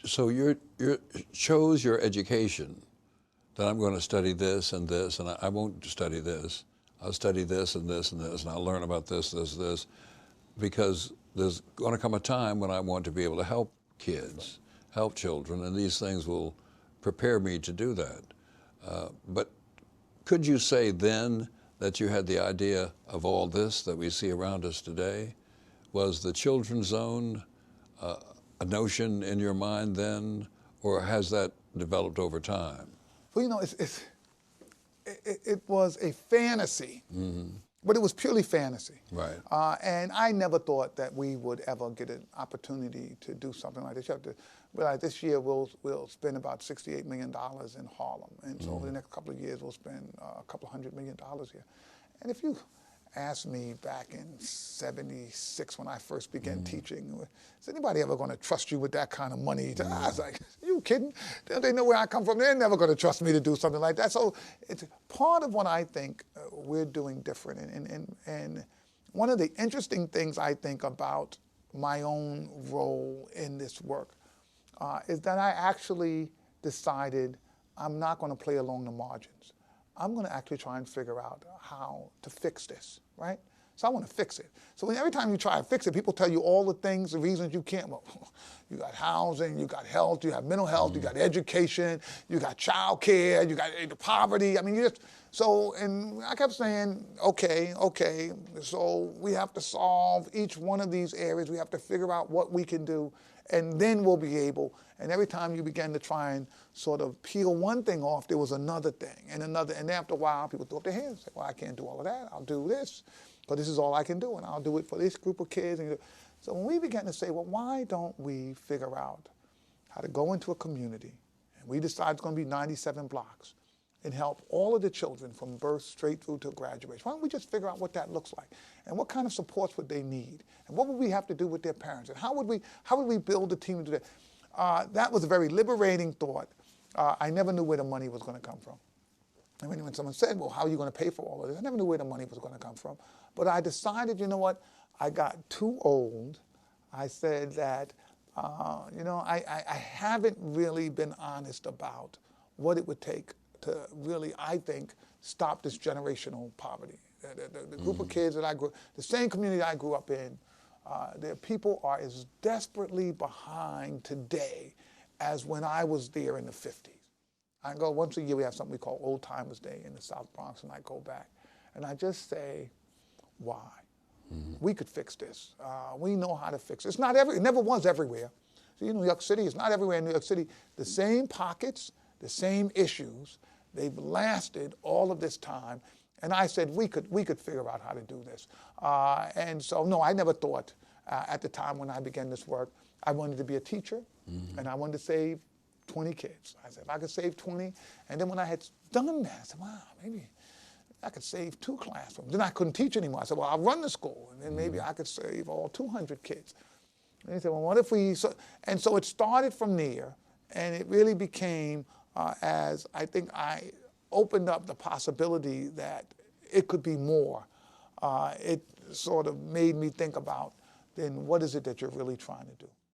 So you chose your education, that I'm going to study this, and I won't study this. I'll study this and this and this, and I'll learn about this, because there's going to come a time when I want to be able to help kids, help children, and these things will prepare me to do that. But could you say then that you had the idea of all this that we see around us today? Was the children's zone a notion in your mind then, or has that developed over time? Well, you know, it was a fantasy, but it was purely fantasy. Right. And I never thought that we would ever get an opportunity to do something like this. You have to realize this year we'll spend about $68 million in Harlem. And so over the next couple of years, we'll spend a couple $100 million here. And if you asked me back in '76 when I first began teaching, is anybody ever going to trust you with that kind of money? I was like, you kidding? They know where I come from. They're never going to trust me to do something like that. So it's part of what I think we're doing different. And one of the interesting things I think about my own role in this work is that I actually decided I'm not going to play along the margins. I'm going to actually try and figure out how to fix this, right? So I want to fix it. So every time you try to fix it, people tell you all the things, the reasons you can't. Well, you got housing, you got health, you have mental health, you got education, you got child care, you got poverty. I mean, and I kept saying, okay, so we have to solve each one of these areas. We have to figure out what we can do, and then we'll be able. And every time you began to try and sort of peel one thing off, there was another thing and another. And after a while, people threw up their hands and said, well, I can't do all of that. I'll do this, but this is all I can do, and I'll do it for this group of kids. So when we began to say, well, why don't we figure out how to go into a community, and we decided it's going to be 97 blocks, and help all of the children from birth straight through to graduation. Why don't we just figure out what that looks like, and what kind of supports would they need, and what would we have to do with their parents, and how would we build a team to do that? That was a very liberating thought. I never knew where the money was going to come from. I mean, when someone said, well, how are you going to pay for all of this? I never knew where the money was going to come from. But I decided, you know what, I got too old. I said that, I haven't really been honest about what it would take to really, I think, stop this generational poverty. The group of kids that I grew, the same community I grew up in, their people are as desperately behind today as when I was there in the 50s. I go once a year, we have something we call Old Timers Day in the South Bronx, and I go back. And I just say, why? We could fix this. We know how to fix it. It never was everywhere. See, New York City is not everywhere in New York City. The same pockets, the same issues, they've lasted all of this time. And I said, we could figure out how to do this. And so, no, I never thought at the time when I began this work, I wanted to be a teacher, and I wanted to save 20 kids. I said, if I could save 20, and then when I had done that, I said, wow, maybe I could save 2 classrooms. Then I couldn't teach anymore. I said, well, I'll run the school, and then maybe I could save all 200 kids. And he said, well, what if we, and so it started from there, and it really became, as I think I opened up the possibility that it could be more. It sort of made me think about, then what is it that you're really trying to do?